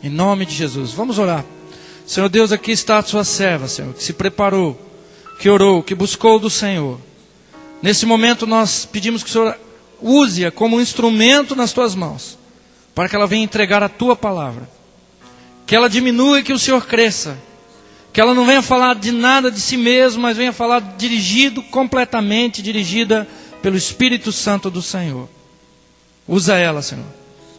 Em nome de Jesus. Vamos orar. Senhor Deus, aqui está a sua serva, Senhor, que se preparou, que orou, que buscou do Senhor. Nesse momento nós pedimos que o Senhor use-a como um instrumento nas tuas mãos, para que ela venha entregar a tua palavra. Que ela diminua e que o Senhor cresça. Que ela não venha falar de nada de si mesma, mas venha falar completamente dirigida pelo Espírito Santo do Senhor. Usa ela, Senhor.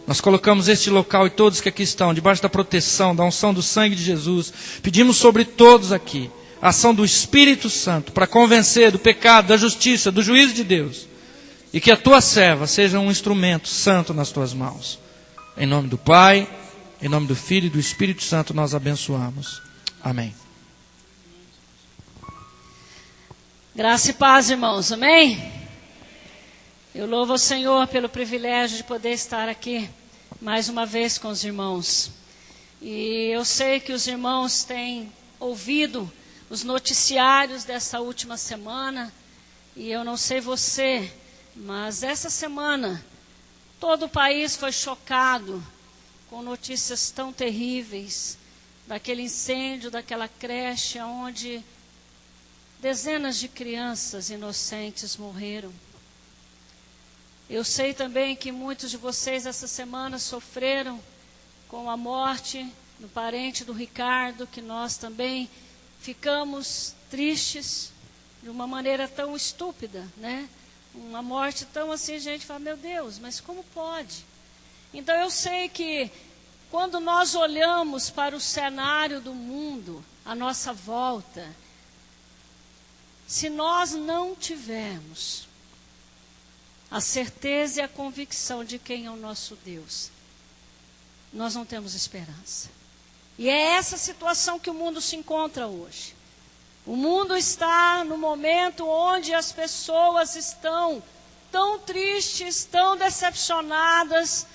Nós colocamos este local e todos que aqui estão, debaixo da proteção, da unção do sangue de Jesus. Pedimos sobre todos aqui a ação do Espírito Santo para convencer do pecado, da justiça, do juízo de Deus. E que a tua serva seja um instrumento santo nas tuas mãos. Em nome do Pai, em nome do Filho e do Espírito Santo nós abençoamos. Amém. Graça e paz, irmãos. Amém? Eu louvo ao Senhor pelo privilégio de poder estar aqui mais uma vez com os irmãos. E eu sei que os irmãos têm ouvido os noticiários dessa última semana. E eu não sei você, mas essa semana todo o país foi chocado com notícias tão terríveis daquele incêndio, daquela creche onde dezenas de crianças inocentes morreram. Eu sei também que muitos de vocês essa semana sofreram com a morte do parente do Ricardo, que nós também ficamos tristes de uma maneira tão estúpida, né? Uma morte tão assim, a gente fala, meu Deus, mas como pode? Então eu sei que quando nós olhamos para o cenário do mundo, à nossa volta, se nós não tivermos a certeza e a convicção de quem é o nosso Deus, nós não temos esperança. E é essa situação que o mundo se encontra hoje. O mundo está no momento onde as pessoas estão tão tristes, tão decepcionadas,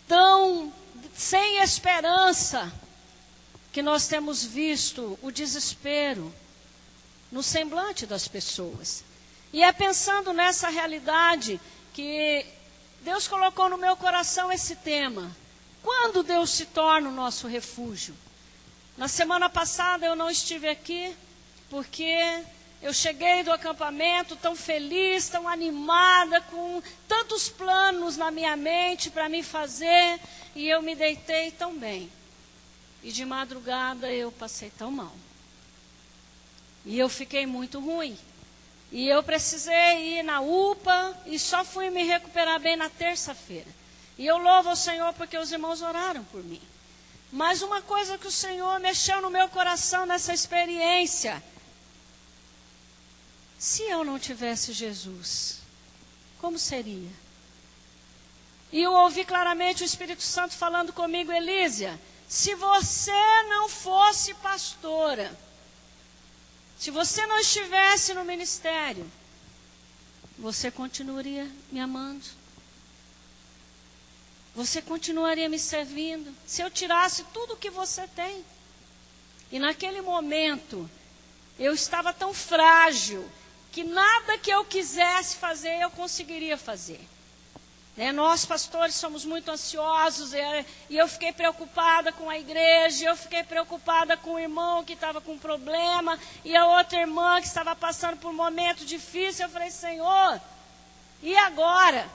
tão sem esperança, que nós temos visto o desespero no semblante das pessoas. E é pensando nessa realidade que Deus colocou no meu coração esse tema. Quando Deus se torna o nosso refúgio? Na semana passada eu não estive aqui, porque eu cheguei do acampamento tão feliz, tão animada, com tantos planos na minha mente para me fazer, e eu me deitei tão bem. E de madrugada eu passei tão mal. E eu fiquei muito ruim. E eu precisei ir na UPA e só fui me recuperar bem na terça-feira. E eu louvo ao Senhor porque os irmãos oraram por mim. Mas uma coisa que o Senhor mexeu no meu coração nessa experiência: se eu não tivesse Jesus, como seria? E eu ouvi claramente o Espírito Santo falando comigo, Elísia, se você não fosse pastora, se você não estivesse no ministério, você continuaria me amando? Você continuaria me servindo? Se eu tirasse tudo o que você tem? E naquele momento, eu estava tão frágil, que nada que eu quisesse fazer, eu conseguiria fazer. Nós, pastores, somos muito ansiosos, e eu fiquei preocupada com a igreja, eu fiquei preocupada com o irmão que estava com problema, e a outra irmã que estava passando por um momento difícil. Eu falei, Senhor, e agora?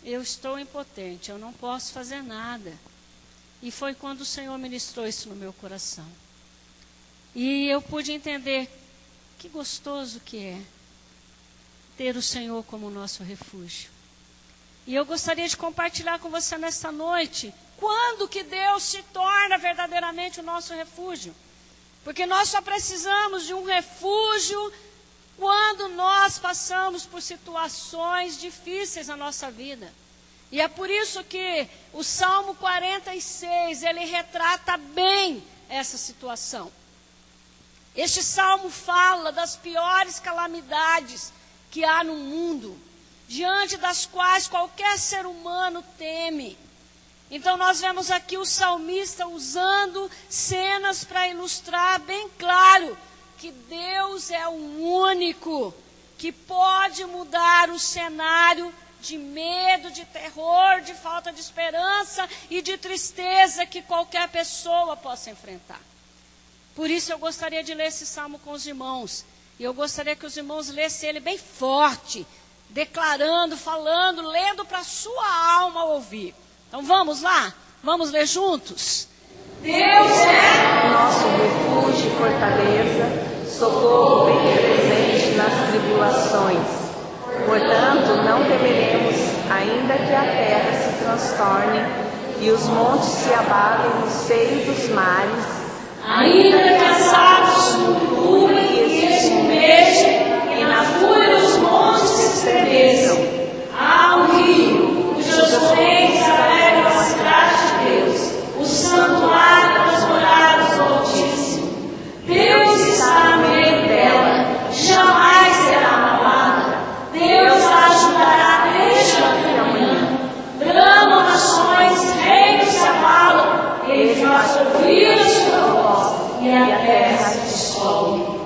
Eu estou impotente, eu não posso fazer nada. E foi quando o Senhor ministrou isso no meu coração. E eu pude entender que gostoso que é ter o Senhor como nosso refúgio. E eu gostaria de compartilhar com você nesta noite, quando que Deus se torna verdadeiramente o nosso refúgio. Porque nós só precisamos de um refúgio quando nós passamos por situações difíceis na nossa vida. E é por isso que o Salmo 46, ele retrata bem essa situação. Este salmo fala das piores calamidades que há no mundo, diante das quais qualquer ser humano teme. Então nós vemos aqui o salmista usando cenas para ilustrar bem claro que Deus é o único que pode mudar o cenário de medo, de terror, de falta de esperança e de tristeza que qualquer pessoa possa enfrentar. Por isso eu gostaria de ler esse salmo com os irmãos. E eu gostaria que os irmãos lessem ele bem forte, declarando, falando, lendo para a sua alma ouvir. Então vamos lá? Vamos ler juntos? Deus é nosso refúgio e fortaleza, socorro bem presente nas tribulações. Portanto, não temeremos, ainda que a terra se transtorne e os montes se abalem no seio dos mares, ainda que as águas flutuem e esmorejem, e na fúria os montes se estremeçam. Há um rio, cujos torrentes alegram a cidade de Deus, o santuário das moradas do Altíssimo. Deus está no meio dela, jamais será abalada. Deus a ajudará desde a manhã. Bramam nações, reinos se abalam, ele faz ouvir a sua voz, e a terra se dissolve.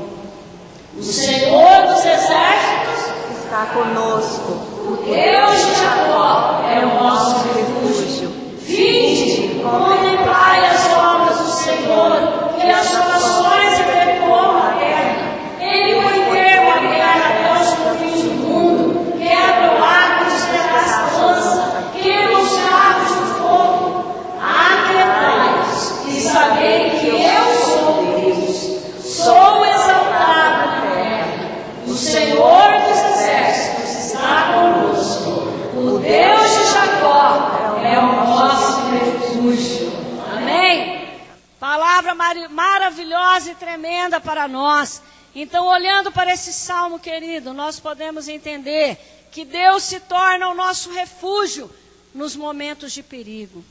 O Senhor dos exércitos está conosco. O Deus de Jacó é o nosso refúgio. Vinde, contemplai as obras do Senhor, que as salvações efetuou na terra. Ele põe termo à guerra até os confins do mundo, quebra o arco e despedaça a lança, queima os carros no fogo. Aquietai-vos e sabei que eu sou Deus, sou exaltado na terra. O Senhor dos exércitos está conosco. O Deus de Jacó é o nosso refúgio. Amém? Palavra maravilhosa e tremenda para nós. Então, olhando para esse salmo, querido, nós podemos entender que Deus se torna o nosso refúgio nos momentos de perigo.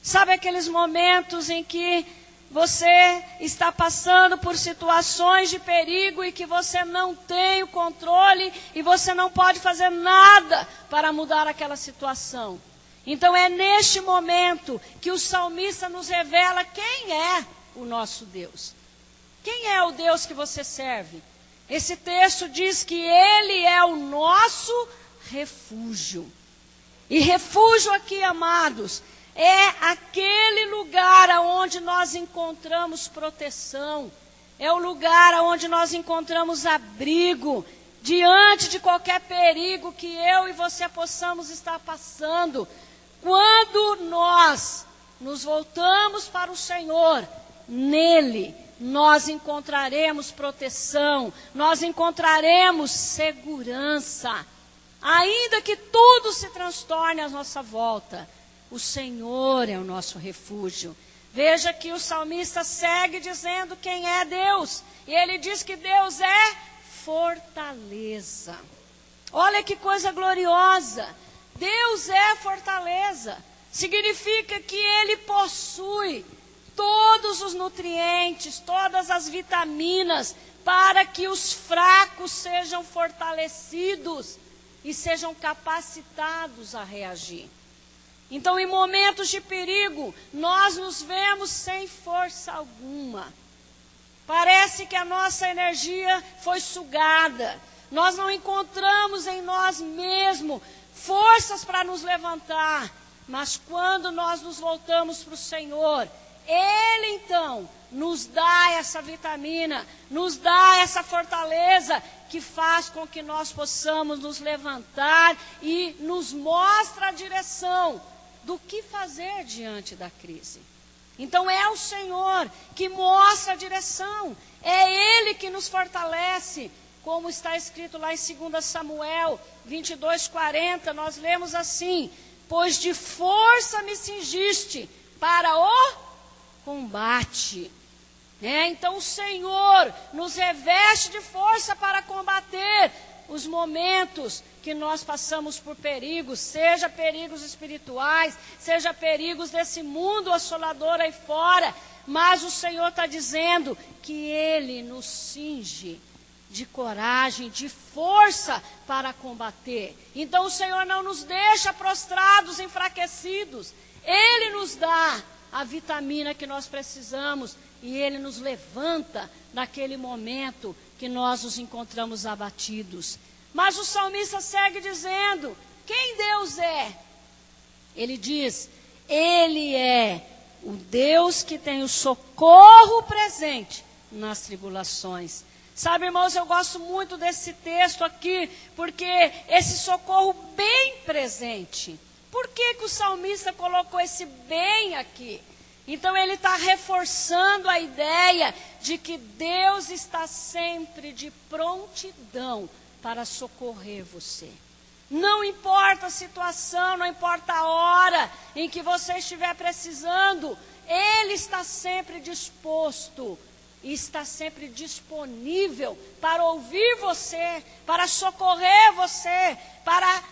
Sabe aqueles momentos em que você está passando por situações de perigo e que você não tem o controle e você não pode fazer nada para mudar aquela situação? Então é neste momento que o salmista nos revela quem é o nosso Deus. Quem é o Deus que você serve? Esse texto diz que Ele é o nosso refúgio. E refúgio aqui, amados, é aquele lugar onde nós encontramos proteção. É o lugar onde nós encontramos abrigo diante de qualquer perigo que eu e você possamos estar passando. Quando nós nos voltamos para o Senhor, nele nós encontraremos proteção, nós encontraremos segurança. Ainda que tudo se transtorne à nossa volta, o Senhor é o nosso refúgio. Veja que o salmista segue dizendo quem é Deus. E ele diz que Deus é fortaleza. Olha que coisa gloriosa. Deus é fortaleza. Significa que Ele possui todos os nutrientes, todas as vitaminas, para que os fracos sejam fortalecidos e sejam capacitados a reagir. Então, em momentos de perigo, nós nos vemos sem força alguma. Parece que a nossa energia foi sugada. Nós não encontramos em nós mesmos forças para nos levantar. Mas quando nós nos voltamos para o Senhor, Ele então nos dá essa vitamina, nos dá essa fortaleza que faz com que nós possamos nos levantar e nos mostra a direção do que fazer diante da crise. Então é o Senhor que mostra a direção, é Ele que nos fortalece, como está escrito lá em 2 Samuel 22:40, nós lemos assim: pois de força me cingiste para o combate. Então o Senhor nos reveste de força para combater os momentos que nós passamos por perigos, seja perigos espirituais, seja perigos desse mundo assolador aí fora, mas o Senhor está dizendo que Ele nos cinge de coragem, de força para combater. Então o Senhor não nos deixa prostrados, enfraquecidos. Ele nos dá a vitamina que nós precisamos e Ele nos levanta naquele momento que nós nos encontramos abatidos. Mas o salmista segue dizendo Quem Deus é? Ele diz, Ele é o Deus que tem o socorro presente nas tribulações. Sabe, irmãos, eu gosto muito desse texto aqui, porque esse socorro bem presente. Por que o salmista colocou esse bem aqui? Então ele está reforçando a ideia de que Deus está sempre de prontidão para socorrer você. Não importa a situação, não importa a hora em que você estiver precisando, Ele está sempre disposto e está sempre disponível para ouvir você, para socorrer você, para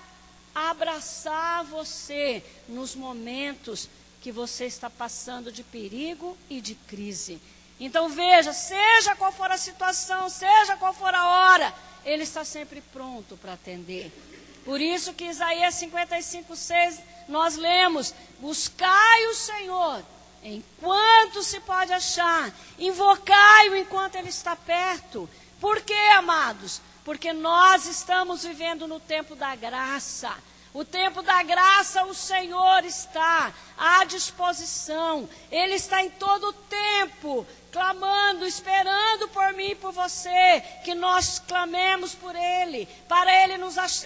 abraçar você nos momentos que você está passando de perigo e de crise. Então veja, seja qual for a situação, seja qual for a hora, Ele está sempre pronto para atender. Por isso que Isaías 55:6 nós lemos, buscai o Senhor enquanto se pode achar, invocai-o enquanto Ele está perto. Por quê, amados? Porque nós estamos vivendo no tempo da graça. O tempo da graça, o Senhor está à disposição. Ele está em todo o tempo, clamando, esperando por mim e por você, que nós clamemos por Ele, para Ele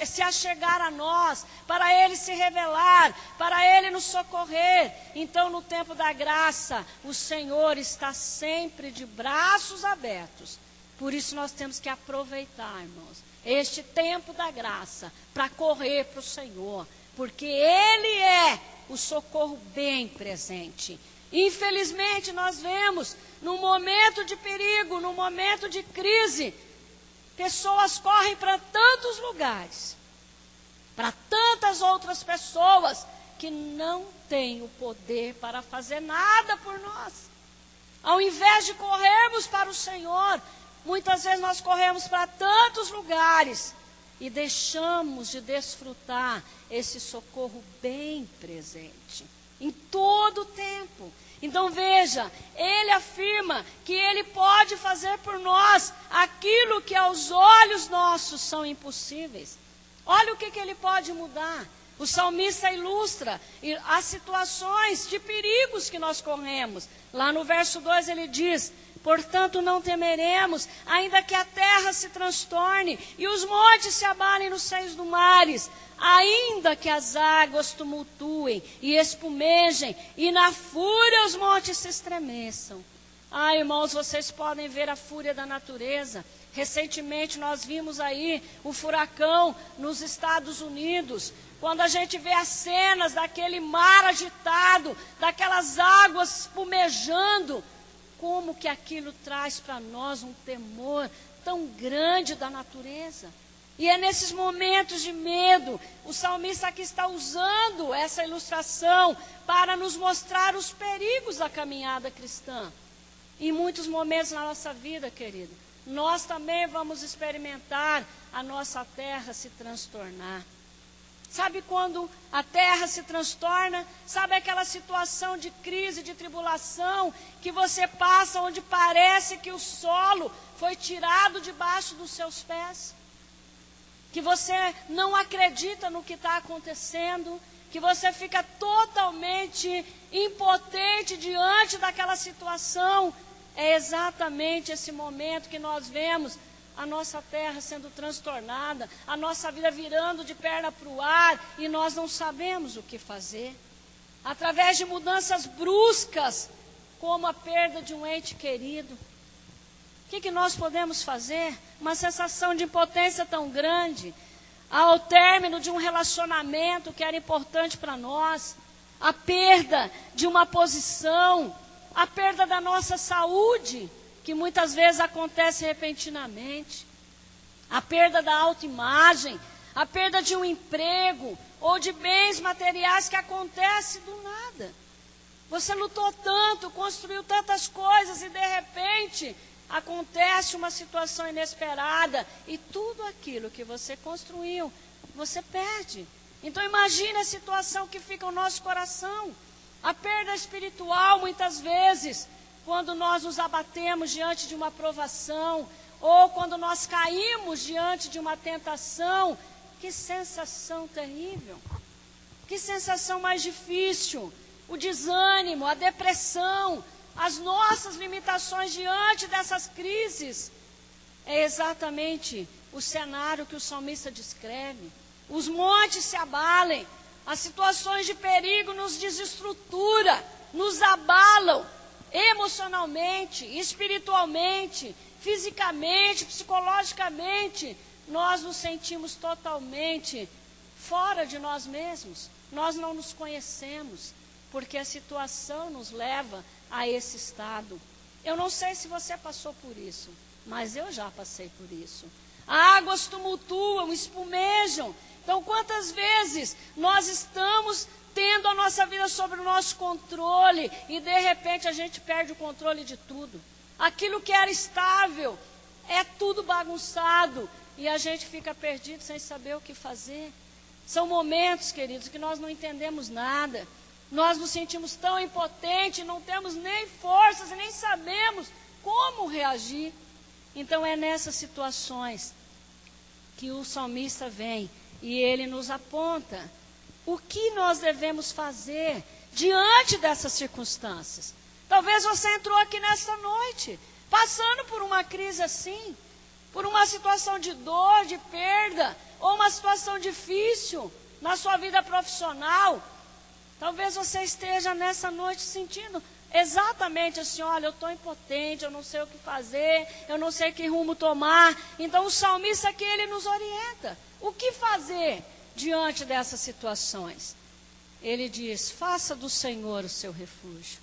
se achegar a nós, para Ele se revelar, para Ele nos socorrer. Então, no tempo da graça, o Senhor está sempre de braços abertos. Por isso nós temos que aproveitar, irmãos, este tempo da graça para correr para o Senhor, porque Ele é o socorro bem presente. Infelizmente nós vemos, num momento de perigo, num momento de crise, pessoas correm para tantos lugares, para tantas outras pessoas que não têm o poder para fazer nada por nós. Ao invés de corrermos para o Senhor, muitas vezes nós corremos para tantos lugares e deixamos de desfrutar esse socorro bem presente, em todo o tempo. Então veja, Ele afirma que Ele pode fazer por nós aquilo que aos olhos nossos são impossíveis. Olha o que Ele pode mudar. O salmista ilustra as situações de perigos que nós corremos. Lá no verso 2 ele diz, portanto não temeremos, ainda que a terra se transtorne e os montes se abalem nos seios do mares, ainda que as águas tumultuem e espumejem e na fúria os montes se estremeçam. Ah, irmãos, vocês podem ver a fúria da natureza. Recentemente nós vimos aí o furacão nos Estados Unidos. Quando a gente vê as cenas daquele mar agitado, daquelas águas espumejando, como que aquilo traz para nós um temor tão grande da natureza. E é nesses momentos de medo, o salmista aqui está usando essa ilustração para nos mostrar os perigos da caminhada cristã. Em muitos momentos na nossa vida, querido, nós também vamos experimentar a nossa terra se transtornar. Sabe quando a terra se transtorna? Sabe aquela situação de crise, de tribulação, que você passa onde parece que o solo foi tirado debaixo dos seus pés? Que você não acredita no que está acontecendo, que você fica totalmente impotente diante daquela situação. É exatamente esse momento que nós vemos a nossa terra sendo transtornada, a nossa vida virando de perna para o ar e nós não sabemos o que fazer. Através de mudanças bruscas, como a perda de um ente querido. O que nós podemos fazer? Uma sensação de impotência tão grande, ao término de um relacionamento que era importante para nós, a perda de uma posição, a perda da nossa saúde, que muitas vezes acontece repentinamente, a perda da autoimagem, a perda de um emprego ou de bens materiais que acontece do nada. Você lutou tanto, construiu tantas coisas e de repente acontece uma situação inesperada e tudo aquilo que você construiu, você perde. Então imagine a situação que fica no nosso coração. A perda espiritual, muitas vezes, quando nós nos abatemos diante de uma provação, ou quando nós caímos diante de uma tentação Que sensação terrível. Que sensação mais difícil. O desânimo, a depressão, as nossas limitações diante dessas crises. É exatamente o cenário que o salmista descreve. Os montes se abalem, as situações de perigo nos desestruturam, nos abalam emocionalmente, espiritualmente, fisicamente, psicologicamente. Nós nos sentimos totalmente fora de nós mesmos. Nós não nos conhecemos, porque a situação nos leva a esse estado. Eu não sei se você passou por isso, mas eu já passei por isso. Águas tumultuam, espumejam. Então, quantas vezes nós estamos tendo a nossa vida sob o nosso controle e, de repente, a gente perde o controle de tudo. Aquilo que era estável é tudo bagunçado e a gente fica perdido sem saber o que fazer. São momentos, queridos, que nós não entendemos nada. Nós nos sentimos tão impotentes, não temos nem forças e nem sabemos como reagir. Então é nessas situações que o salmista vem e ele nos aponta o que nós devemos fazer diante dessas circunstâncias. Talvez você entrou aqui nesta noite, passando por uma crise assim, por uma situação de dor, de perda, ou uma situação difícil na sua vida profissional. Talvez você esteja nessa noite sentindo exatamente assim, olha, eu estou impotente, eu não sei o que fazer, eu não sei que rumo tomar. Então o salmista aqui, ele nos orienta. O que fazer diante dessas situações? Ele diz, faça do Senhor o seu refúgio.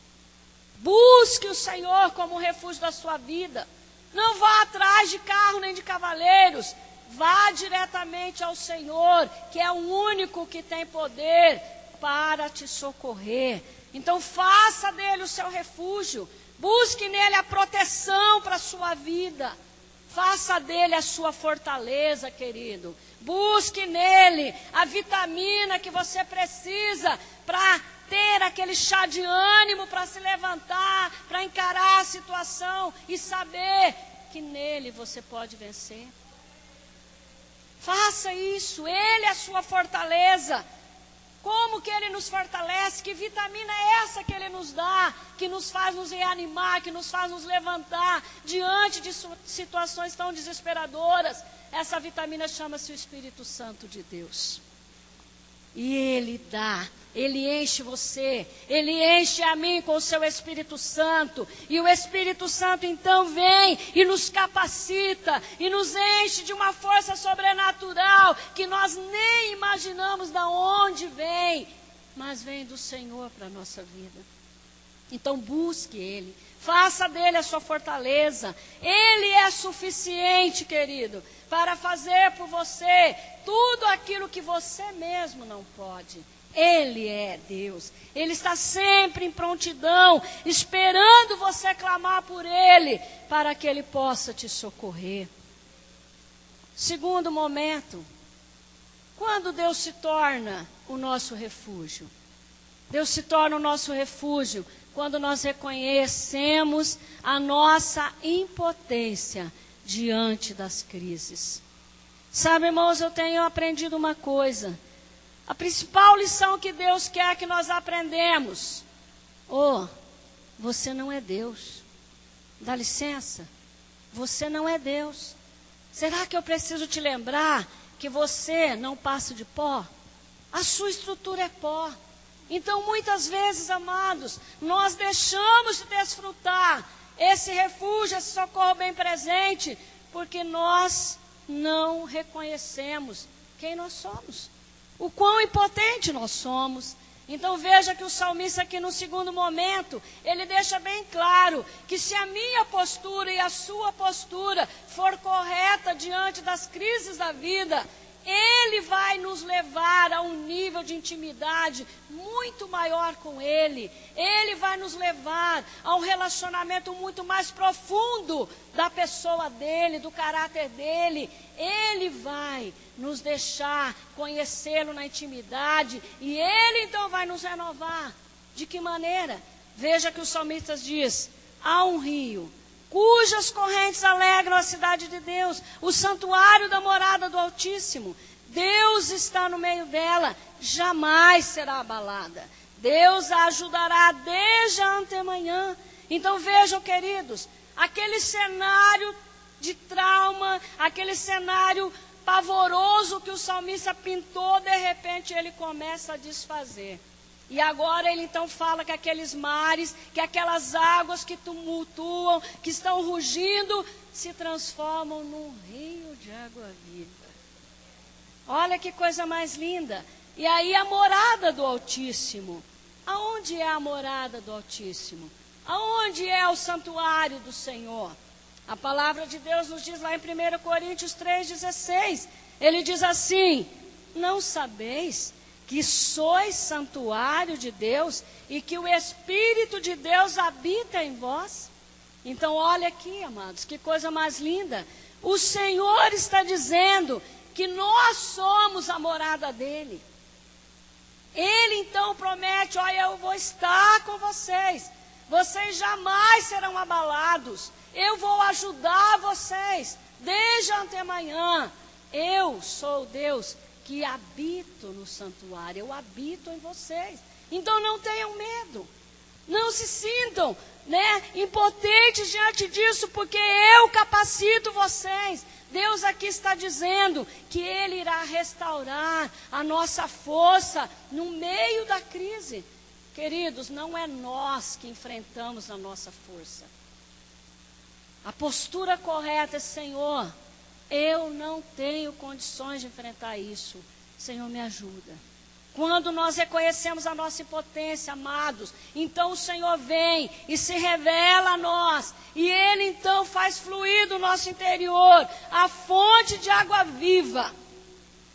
Busque o Senhor como refúgio da sua vida. Não vá atrás de carro nem de cavaleiros. Vá diretamente ao Senhor, que é o único que tem poder para te socorrer. Então faça dele o seu refúgio. Busque nele a proteção para a sua vida. Faça dele a sua fortaleza, querido. Busque nele a vitamina que você precisa para ter aquele chá de ânimo, para se levantar, para encarar a situação e saber que nele você pode vencer. Faça isso, ele é a sua fortaleza. Como que ele nos fortalece? Que vitamina é essa que ele nos dá? Que nos faz nos reanimar, que nos faz nos levantar diante de situações tão desesperadoras. Essa vitamina chama-se o Espírito Santo de Deus. E ele dá, ele enche você, ele enche a mim com o seu Espírito Santo. E o Espírito Santo então vem e nos capacita e nos enche de uma força sobrenatural que nós nem imaginamos de onde vem, mas vem do Senhor para a nossa vida. Então busque ele, faça dele a sua fortaleza. Ele é suficiente, querido, para fazer por você tudo aquilo que você mesmo não pode. Ele é Deus. Ele está sempre em prontidão, esperando você clamar por ele, para que ele possa te socorrer. Segundo momento, quando Deus se torna o nosso refúgio? Deus se torna o nosso refúgio quando nós reconhecemos a nossa impotência diante das crises. Sabe, irmãos, eu tenho aprendido uma coisa. A principal lição que Deus quer que nós aprendemos. Você não é Deus. Dá licença. Você não é Deus. Será que eu preciso te lembrar que você não passa de pó? A sua estrutura é pó. Então, muitas vezes, amados, nós deixamos de desfrutar esse refúgio, esse socorro bem presente, porque nós não reconhecemos quem nós somos, o quão impotente nós somos. Então veja que o salmista aqui no segundo momento, ele deixa bem claro que se a minha postura e a sua postura for correta diante das crises da vida, ele vai nos levar a um nível de intimidade muito maior com ele. Ele vai nos levar a um relacionamento muito mais profundo da pessoa dele, do caráter dele. Ele vai nos deixar conhecê-lo na intimidade e ele então vai nos renovar. De que maneira? Veja que o salmista diz, há um rio cujas correntes alegram a cidade de Deus, o santuário da morada do Altíssimo. Deus está no meio dela, jamais será abalada. Deus a ajudará desde a antemanhã. Então vejam, queridos, aquele cenário de trauma, aquele cenário pavoroso que o salmista pintou, de repente ele começa a desfazer. E agora ele então fala que aqueles mares, que aquelas águas que tumultuam, que estão rugindo, se transformam num rio de água viva. Olha que coisa mais linda. E aí a morada do Altíssimo. Aonde é a morada do Altíssimo? Aonde é o santuário do Senhor? A palavra de Deus nos diz lá em 1 Coríntios 3,16. Ele diz assim: não sabeis que sois santuário de Deus e que o Espírito de Deus habita em vós? Então olha aqui, amados, que coisa mais linda. O Senhor está dizendo que nós somos a morada dele. Ele então promete: olha, eu vou estar com vocês. Vocês jamais serão abalados. Eu vou ajudar vocês desde a antemanhã. Eu sou o Deus que habito no santuário. Eu habito em vocês. Então não tenham medo. Não se sintam, impotentes diante disso, porque eu capacito vocês. Deus aqui está dizendo que Ele irá restaurar a nossa força no meio da crise. Queridos, não é nós que enfrentamos a nossa força. A postura correta é: Senhor, eu não tenho condições de enfrentar isso. Senhor, me ajuda. Quando nós reconhecemos a nossa impotência, amados, então o Senhor vem e se revela a nós. E Ele então faz fluir do nosso interior a fonte de água viva.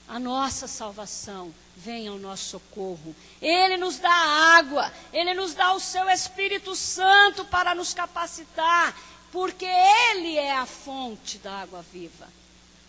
A nossa salvação vem ao nosso socorro. Ele nos dá água, Ele nos dá o seu Espírito Santo para nos capacitar, porque Ele é a fonte da água viva.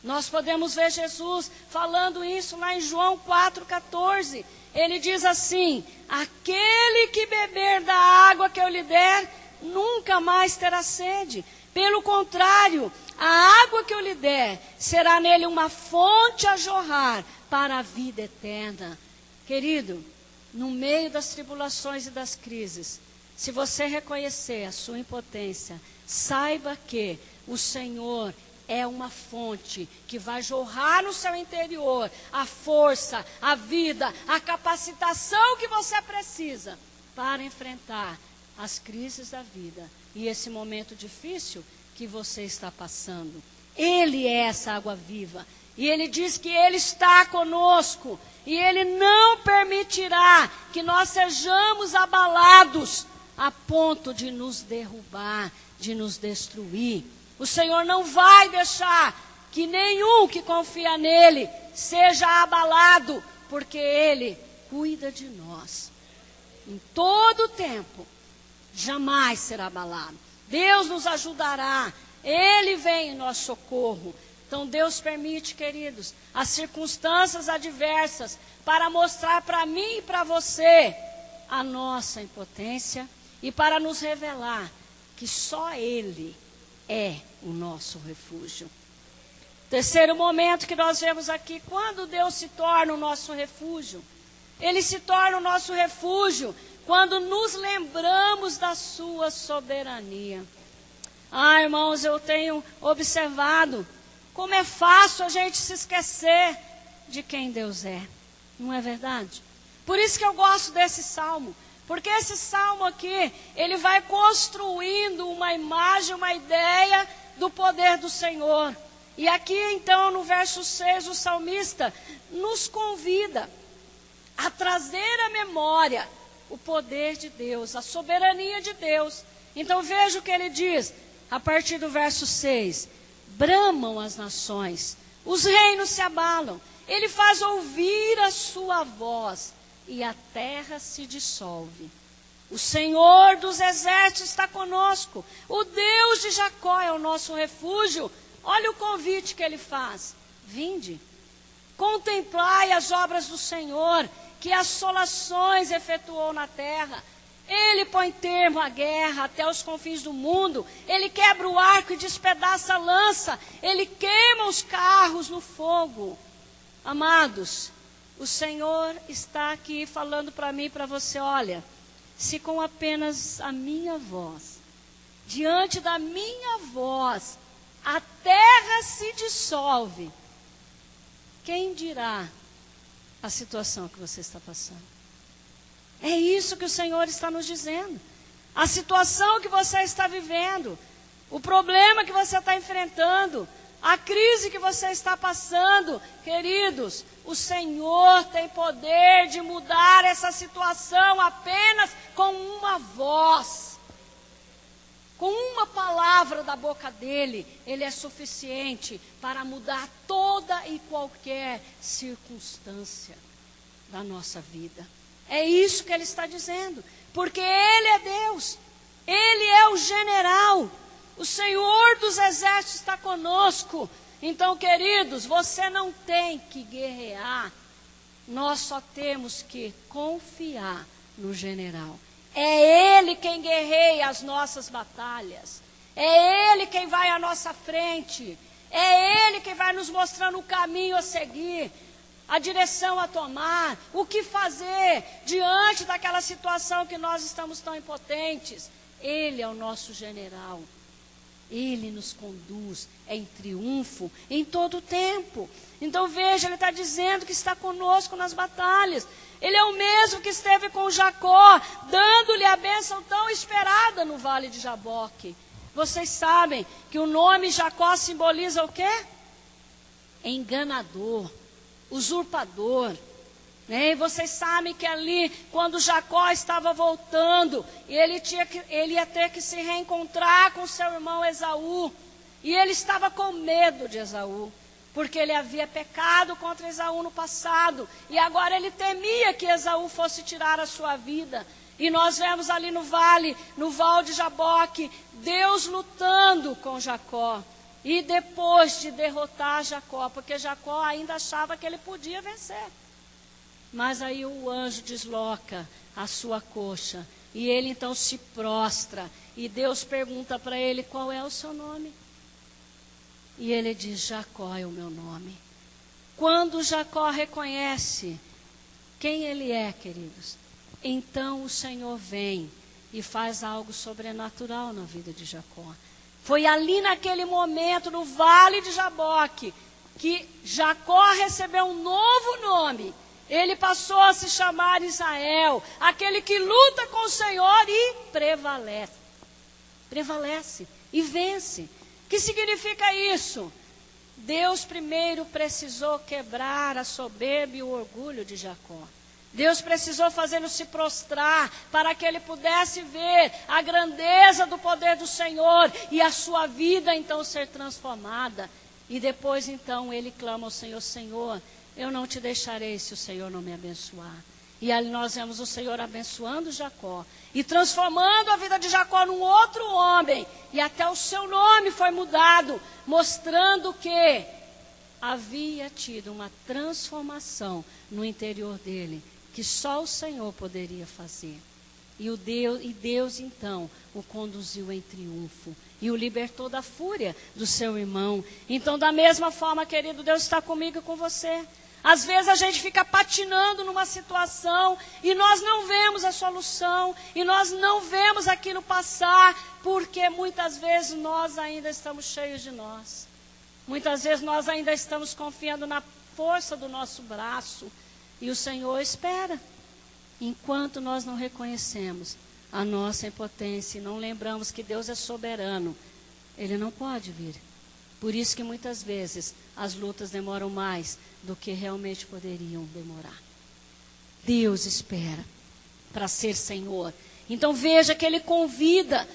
Nós podemos ver Jesus falando isso lá em João 4,14. Ele diz assim: aquele que beber da água que eu lhe der, nunca mais terá sede. Pelo contrário, a água que eu lhe der, será nele uma fonte a jorrar para a vida eterna. Querido, no meio das tribulações e das crises, se você reconhecer a sua impotência, saiba que o Senhor é uma fonte que vai jorrar no seu interior a força, a vida, a capacitação que você precisa para enfrentar as crises da vida e esse momento difícil que você está passando. Ele é essa água viva e Ele diz que Ele está conosco e Ele não permitirá que nós sejamos abalados a ponto de nos derrubar, de nos destruir. O Senhor não vai deixar que nenhum que confia nele seja abalado, porque Ele cuida de nós. Em todo tempo, jamais será abalado. Deus nos ajudará, Ele vem em nosso socorro. Então Deus permite, queridos, as circunstâncias adversas para mostrar para mim e para você a nossa impotência e para nos revelar que só Ele é o nosso refúgio. Terceiro momento que nós vemos aqui: quando Deus se torna o nosso refúgio. Ele se torna o nosso refúgio quando nos lembramos da sua soberania. Irmãos, eu tenho observado como é fácil a gente se esquecer de quem Deus é. Não é verdade? Por isso que eu gosto desse salmo. Porque esse salmo aqui, ele vai construindo uma imagem, uma ideia do poder do Senhor. E aqui então no verso 6 o salmista nos convida a trazer à memória o poder de Deus, a soberania de Deus. Então veja o que ele diz a partir do verso 6. Bramam as nações, os reinos se abalam, Ele faz ouvir a sua voz e a terra se dissolve. O Senhor dos exércitos está conosco. O Deus de Jacó é o nosso refúgio. Olha o convite que Ele faz. Vinde, contemplai as obras do Senhor, que assolações efetuou na terra. Ele põe termo à guerra até os confins do mundo. Ele quebra o arco e despedaça a lança. Ele queima os carros no fogo. Amados, o Senhor está aqui falando para mim e para você, olha, se com apenas a minha voz, diante da minha voz, a terra se dissolve, quem dirá a situação que você está passando? É isso que o Senhor está nos dizendo. A situação que você está vivendo, o problema que você está enfrentando, a crise que você está passando, queridos, o Senhor tem poder de mudar essa situação apenas com uma voz. Com uma palavra da boca dele, ele é suficiente para mudar toda e qualquer circunstância da nossa vida. É isso que ele está dizendo, porque ele é Deus, ele é o general, o Senhor dos exércitos está conosco. Então, queridos, você não tem que guerrear, nós só temos que confiar no general. É Ele quem guerreia as nossas batalhas. É Ele quem vai à nossa frente. É Ele quem vai nos mostrando o caminho a seguir, a direção a tomar, o que fazer diante daquela situação que nós estamos tão impotentes. Ele é o nosso general. Ele nos conduz em triunfo em todo o tempo. Então veja, ele está dizendo que está conosco nas batalhas. Ele é o mesmo que esteve com Jacó, dando-lhe a bênção tão esperada no vale de Jaboque. Vocês sabem que o nome Jacó simboliza o quê? Enganador, usurpador. E vocês sabem que ali, quando Jacó estava voltando, ele ia ter que se reencontrar com seu irmão Esaú. E ele estava com medo de Esaú, porque ele havia pecado contra Esaú no passado. E agora ele temia que Esaú fosse tirar a sua vida. E nós vemos ali no vale de Jaboque, Deus lutando com Jacó. E depois de derrotar Jacó, porque Jacó ainda achava que ele podia vencer. Mas aí o anjo desloca a sua coxa. E ele então se prostra. E Deus pergunta para ele, qual é o seu nome? E ele diz, Jacó é o meu nome. Quando Jacó reconhece quem ele é, queridos, então o Senhor vem e faz algo sobrenatural na vida de Jacó. Foi ali naquele momento, no vale de Jaboque, que Jacó recebeu um novo nome. Ele passou a se chamar Israel, aquele que luta com o Senhor e prevalece. Prevalece e vence. O que significa isso? Deus primeiro precisou quebrar a soberba e o orgulho de Jacó. Deus precisou fazê-lo se prostrar para que ele pudesse ver a grandeza do poder do Senhor e a sua vida então ser transformada. E depois então ele clama ao Senhor, Senhor, eu não te deixarei se o Senhor não me abençoar. E ali nós vemos o Senhor abençoando Jacó e transformando a vida de Jacó num outro homem. E até o seu nome foi mudado, mostrando que havia tido uma transformação no interior dele, que só o Senhor poderia fazer. E Deus então o conduziu em triunfo e o libertou da fúria do seu irmão. Então, da mesma forma, querido, Deus está comigo e com você. Às vezes a gente fica patinando numa situação e nós não vemos a solução, e nós não vemos aquilo passar, porque muitas vezes nós ainda estamos cheios de nós. Muitas vezes nós ainda estamos confiando na força do nosso braço, e o Senhor espera. Enquanto nós não reconhecemos a nossa impotência e não lembramos que Deus é soberano, Ele não pode vir. Por isso que muitas vezes as lutas demoram mais do que realmente poderiam demorar. Deus espera para ser Senhor. Então veja que Ele convida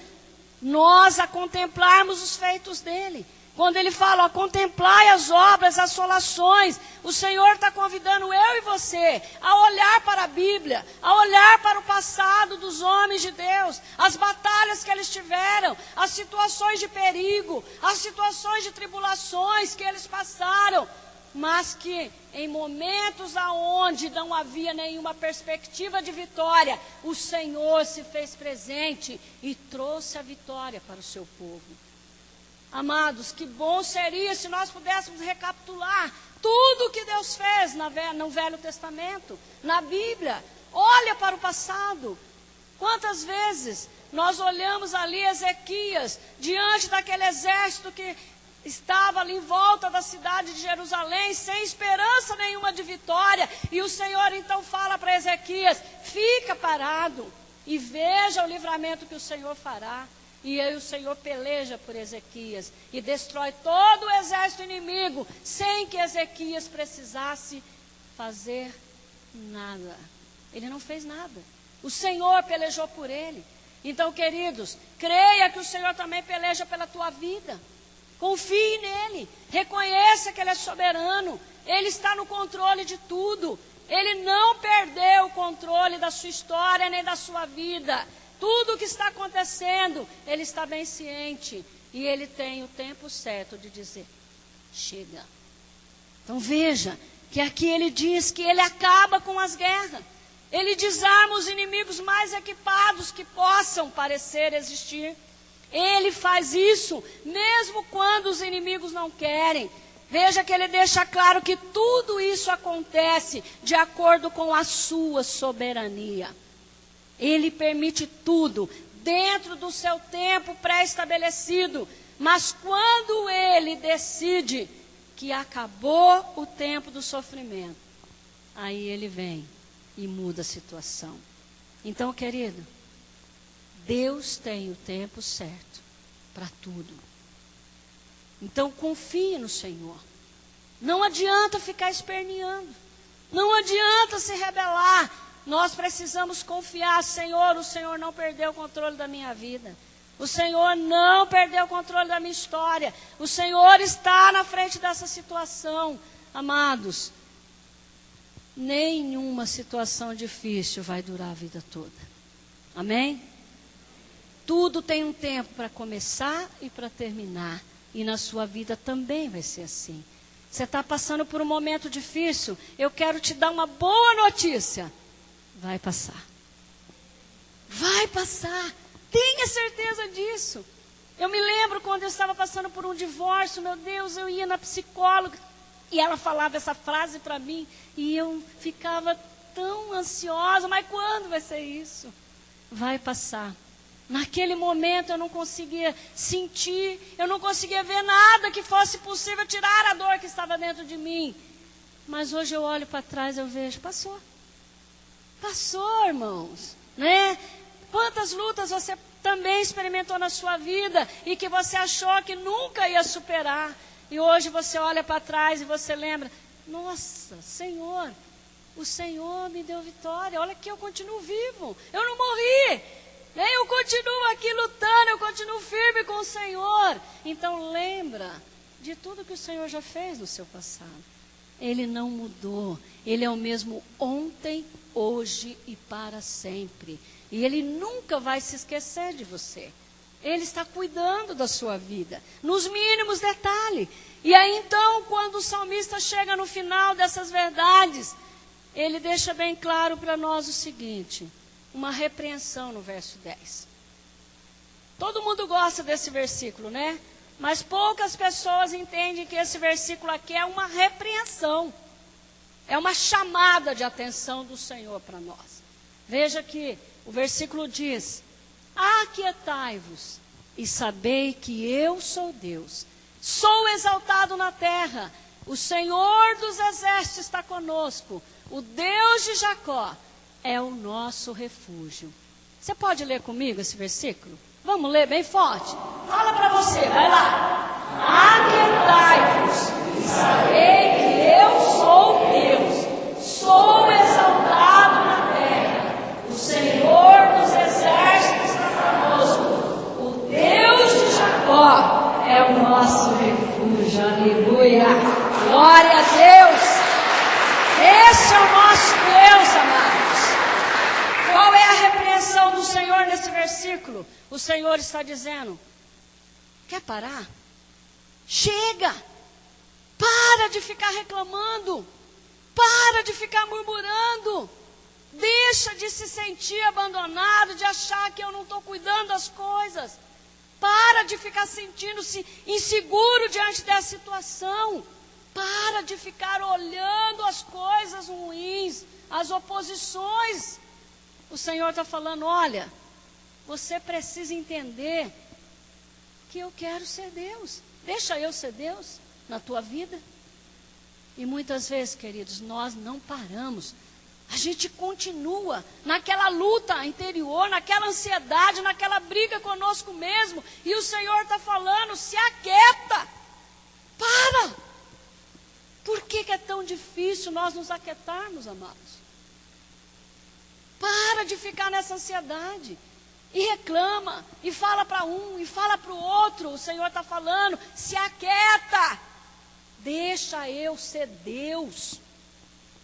nós a contemplarmos os feitos dEle. Quando Ele fala, contemplai as obras, as assolações, o Senhor está convidando eu e você a olhar para a Bíblia, a olhar para o passado dos homens de Deus, as batalhas que eles tiveram, as situações de perigo, as situações de tribulações que eles passaram, mas que em momentos aonde não havia nenhuma perspectiva de vitória, o Senhor se fez presente e trouxe a vitória para o seu povo. Amados, que bom seria se nós pudéssemos recapitular tudo que Deus fez no Velho Testamento, na Bíblia. Olha para o passado. Quantas vezes nós olhamos ali Ezequias, diante daquele exército que estava ali em volta da cidade de Jerusalém, sem esperança nenhuma de vitória. E o Senhor então fala para Ezequias: fica parado e veja o livramento que o Senhor fará. E aí o Senhor peleja por Ezequias e destrói todo o exército inimigo, sem que Ezequias precisasse fazer nada. Ele não fez nada. O Senhor pelejou por ele. Então, queridos, creia que o Senhor também peleja pela tua vida. Confie nele. Reconheça que ele é soberano. Ele está no controle de tudo. Ele não perdeu o controle da sua história nem da sua vida. Tudo o que está acontecendo, ele está bem ciente. E ele tem o tempo certo de dizer: chega. Então veja que aqui ele diz que ele acaba com as guerras. Ele desarma os inimigos mais equipados que possam parecer existir. Ele faz isso mesmo quando os inimigos não querem. Veja que ele deixa claro que tudo isso acontece de acordo com a sua soberania. Ele permite tudo dentro do seu tempo pré-estabelecido. Mas quando ele decide que acabou o tempo do sofrimento, aí ele vem e muda a situação. Então, querido, Deus tem o tempo certo para tudo. Então, confie no Senhor. Não adianta ficar esperneando. Não adianta se rebelar. Nós precisamos confiar: Senhor, o Senhor não perdeu o controle da minha vida. O Senhor não perdeu o controle da minha história. O Senhor está na frente dessa situação. Amados, nenhuma situação difícil vai durar a vida toda. Amém? Tudo tem um tempo para começar e para terminar. E na sua vida também vai ser assim. Você está passando por um momento difícil? Eu quero te dar uma boa notícia. Vai passar. Vai passar. Tenha certeza disso. Eu me lembro quando eu estava passando por um divórcio, meu Deus, eu ia na psicóloga e ela falava essa frase para mim e eu ficava tão ansiosa. Mas quando vai ser isso? Vai passar. Naquele momento eu não conseguia sentir, eu não conseguia ver nada que fosse possível tirar a dor que estava dentro de mim. Mas hoje eu olho para trás e eu vejo: passou. Passou, irmãos, né? Quantas lutas você também experimentou na sua vida e que você achou que nunca ia superar. E hoje você olha para trás e você lembra: nossa, Senhor, o Senhor me deu vitória. Olha que eu continuo vivo, eu não morri. Eu continuo aqui lutando, eu continuo firme com o Senhor. Então lembra de tudo que o Senhor já fez no seu passado. Ele não mudou. Ele é o mesmo ontem, hoje e para sempre. E Ele nunca vai se esquecer de você. Ele está cuidando da sua vida, nos mínimos detalhes. E aí então, quando o salmista chega no final dessas verdades, ele deixa bem claro para nós o seguinte: uma repreensão no verso 10. Todo mundo gosta desse versículo, né? Mas poucas pessoas entendem que esse versículo aqui é uma repreensão. É uma chamada de atenção do Senhor para nós. Veja que o versículo diz: aquietai-vos e sabei que eu sou Deus. Sou exaltado na terra. O Senhor dos exércitos está conosco. O Deus de Jacó é o nosso refúgio. Você pode ler comigo esse versículo? Vamos ler bem forte. Fala para você, vai lá. Aquietai-vos e sabei que eu sou Deus. Sou exaltado na terra. O Senhor dos exércitos está conosco. O Deus de Jacó é o nosso refúgio. Aleluia. Glória a Deus. Esse é o nosso Deus, amados. Qual é a repreensão do Senhor nesse versículo? O Senhor está dizendo: quer parar? Chega! Para de ficar reclamando. Para de ficar murmurando. Deixa de se sentir abandonado, de achar que eu não estou cuidando das coisas. Para de ficar sentindo-se inseguro diante dessa situação. Para de ficar olhando as coisas ruins, as oposições. O Senhor está falando, olha, você precisa entender que eu quero ser Deus. Deixa eu ser Deus na tua vida. E muitas vezes, queridos, nós não paramos. A gente continua naquela luta interior, naquela ansiedade, naquela briga conosco mesmo. E o Senhor está falando, se aquieta. Para. Por que é tão difícil nós nos aquietarmos, amados? Para de ficar nessa ansiedade. E reclama, e fala para um, e fala para o outro. O Senhor está falando, se aquieta. Deixa eu ser Deus.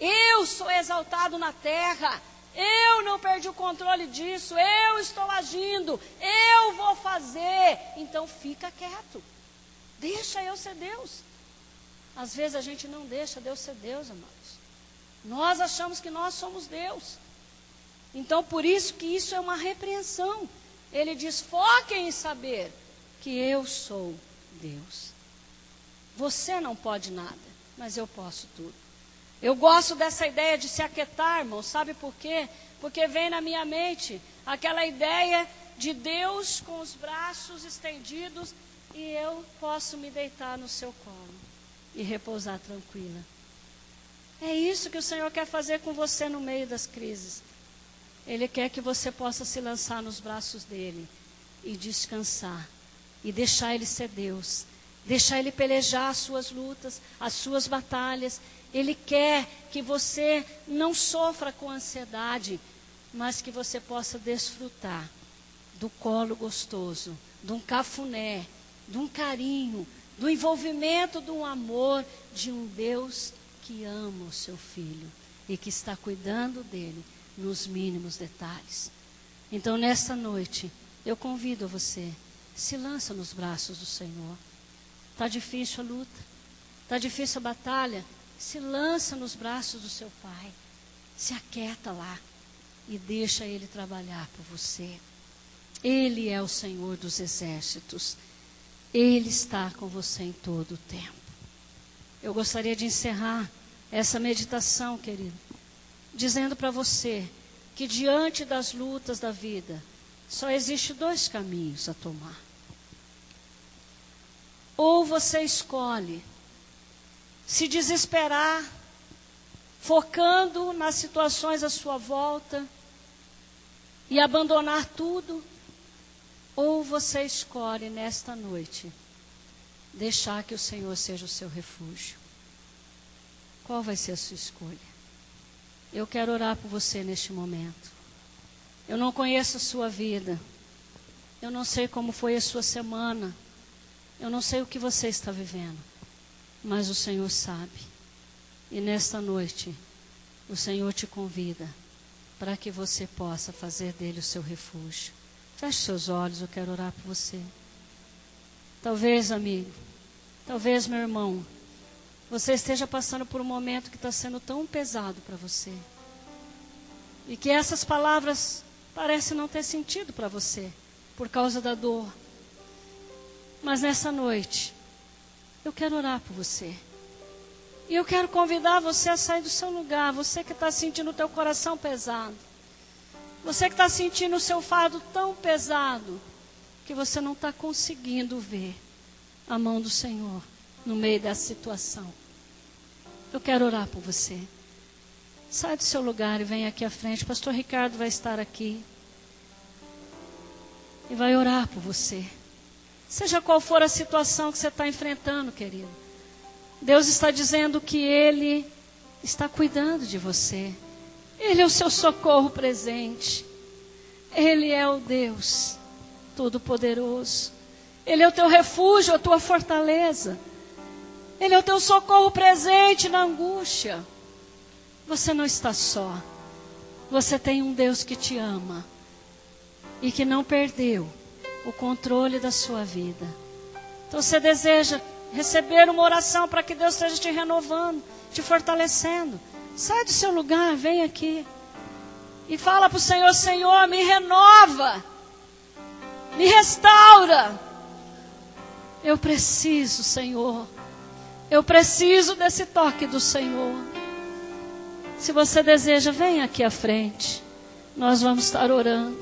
Eu sou exaltado na terra. Eu não perdi o controle disso. Eu estou agindo. Eu vou fazer. Então fica quieto. Deixa eu ser Deus. Às vezes a gente não deixa Deus ser Deus, amados. Nós achamos que nós somos Deus. Então por isso que isso é uma repreensão. Ele diz, foquem em saber que eu sou Deus. Você não pode nada, mas eu posso tudo. Eu gosto dessa ideia de se aquietar, irmão. Sabe por quê? Porque vem na minha mente aquela ideia de Deus com os braços estendidos e eu posso me deitar no seu colo e repousar tranquila. É isso que o Senhor quer fazer com você no meio das crises. Ele quer que você possa se lançar nos braços dele e descansar e deixar ele ser Deus. Deixar ele pelejar as suas lutas, as suas batalhas. Ele quer que você não sofra com ansiedade, mas que você possa desfrutar do colo gostoso, de um cafuné, de um carinho, do envolvimento, de um amor, de um Deus que ama o seu filho e que está cuidando dele nos mínimos detalhes. Então, nesta noite, eu convido você, se lança nos braços do Senhor. Está difícil a luta, está difícil a batalha, se lança nos braços do seu Pai, se aquieta lá e deixa Ele trabalhar por você. Ele é o Senhor dos exércitos, Ele está com você em todo o tempo. Eu gostaria de encerrar essa meditação, querido, dizendo para você que diante das lutas da vida, só existe 2 caminhos a tomar. Ou você escolhe se desesperar, focando nas situações à sua volta e abandonar tudo, ou você escolhe nesta noite deixar que o Senhor seja o seu refúgio. Qual vai ser a sua escolha? Eu quero orar por você neste momento. Eu não conheço a sua vida. Eu não sei como foi a sua semana. Eu não sei o que você está vivendo, mas o Senhor sabe. E nesta noite, o Senhor te convida para que você possa fazer dele o seu refúgio. Feche seus olhos, eu quero orar por você. Talvez, amigo, talvez, meu irmão, você esteja passando por um momento que está sendo tão pesado para você. E que essas palavras parecem não ter sentido para você, por causa da dor. Mas nessa noite, eu quero orar por você. E eu quero convidar você a sair do seu lugar. Você que está sentindo o teu coração pesado. Você que está sentindo o seu fardo tão pesado, que você não está conseguindo ver a mão do Senhor no meio dessa situação. Eu quero orar por você. Sai do seu lugar e vem aqui à frente. O pastor Ricardo vai estar aqui. E vai orar por você. Seja qual for a situação que você está enfrentando, querido. Deus está dizendo que Ele está cuidando de você. Ele é o seu socorro presente. Ele é o Deus Todo-Poderoso. Ele é o teu refúgio, a tua fortaleza. Ele é o teu socorro presente na angústia. Você não está só. Você tem um Deus que te ama e que não perdeu o controle da sua vida. Então você deseja receber uma oração para que Deus esteja te renovando, te fortalecendo. Sai do seu lugar, vem aqui e fala para o Senhor: Senhor, me renova, me restaura, Eu preciso, Senhor. Eu preciso desse toque do Senhor. Se você deseja, venha aqui à frente. Nós vamos estar orando.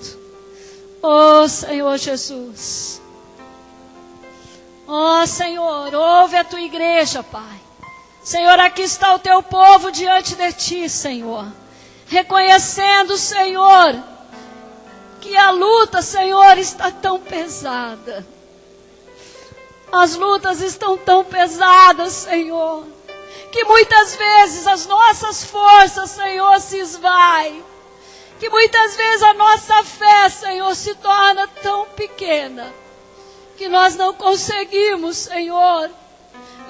Oh, Senhor Jesus. Oh, Senhor, ouve a tua igreja, Pai. Senhor, aqui está o teu povo diante de ti, Senhor. Reconhecendo, Senhor, que a luta, Senhor, está tão pesada. As lutas estão tão pesadas, Senhor, que muitas vezes as nossas forças, Senhor, se esvaem. Que muitas vezes a nossa fé, Senhor, se torna tão pequena, que nós não conseguimos, Senhor,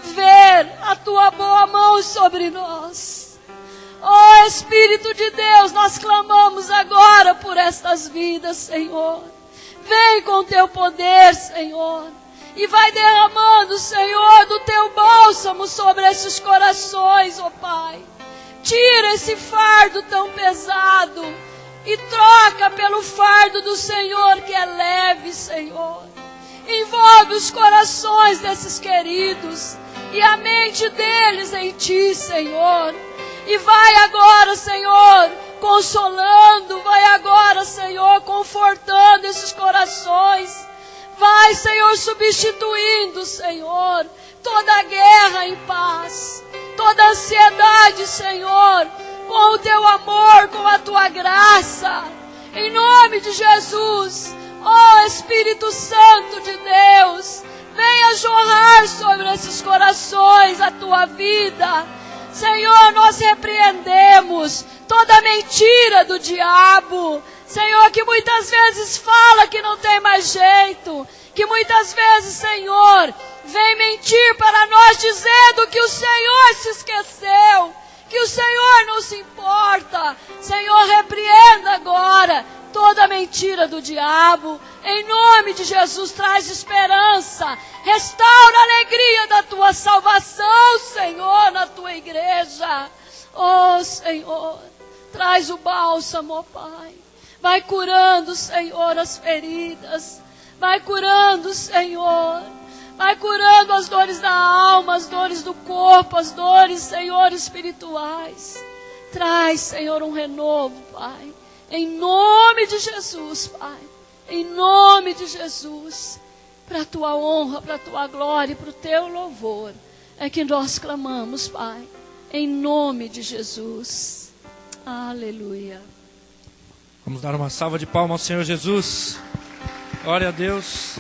ver a tua boa mão sobre nós. Oh, Espírito de Deus, nós clamamos agora por estas vidas, Senhor. Vem com teu poder, Senhor, e vai derramando, Senhor, do teu bálsamo sobre esses corações, ó Pai. Tira esse fardo tão pesado e troca pelo fardo do Senhor, que é leve, Senhor. Envolve os corações desses queridos e a mente deles em ti, Senhor. E vai agora, Senhor, consolando, vai agora, Senhor, confortando esses corações. Vai, Senhor, substituindo, Senhor, toda guerra em paz, toda ansiedade, Senhor, com o teu amor, com a tua graça. Em nome de Jesus, ó Espírito Santo de Deus, venha jorrar sobre esses corações a tua vida. Senhor, nós repreendemos toda mentira do diabo, Senhor, que muitas vezes fala que não tem mais jeito, que muitas vezes, Senhor, vem mentir para nós dizendo que o Senhor se esqueceu, que o Senhor não se importa. Senhor, repreenda agora toda mentira do diabo. Em nome de Jesus, traz esperança. Restaura a alegria da tua salvação, Senhor, na tua igreja. Oh, Senhor, traz o bálsamo, ó Pai. Vai curando, Senhor, as feridas. Vai curando, Senhor. Vai curando as dores da alma, as dores do corpo, as dores, Senhor, espirituais. Traz, Senhor, um renovo, Pai. Em nome de Jesus, Pai. Em nome de Jesus. Para a tua honra, para a tua glória e para o teu louvor. É que nós clamamos, Pai. Em nome de Jesus. Aleluia. Vamos dar uma salva de palmas ao Senhor Jesus. Glória a Deus.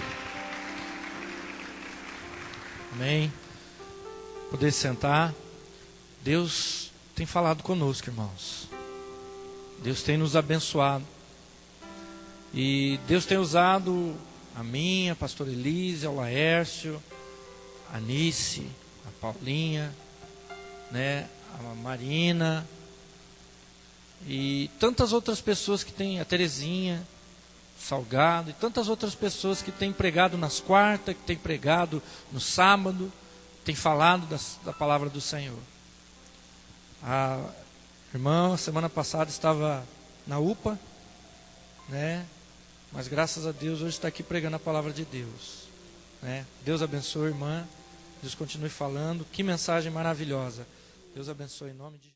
Amém. Poder sentar. Deus tem falado conosco, irmãos. Deus tem nos abençoado. E Deus tem usado a mim, a pastora Elise, ao Laércio, a Nice, a Paulinha, né, a Marina e tantas outras pessoas que têm, a Terezinha, Salgado, e tantas outras pessoas que têm pregado nas quartas, que têm pregado no sábado, têm falado da palavra do Senhor. A irmã, semana passada, estava na UPA, né? Mas graças a Deus, hoje está aqui pregando a palavra de Deus, né? Deus abençoe, irmã. Deus continue falando. Que mensagem maravilhosa. Deus abençoe em nome de Jesus.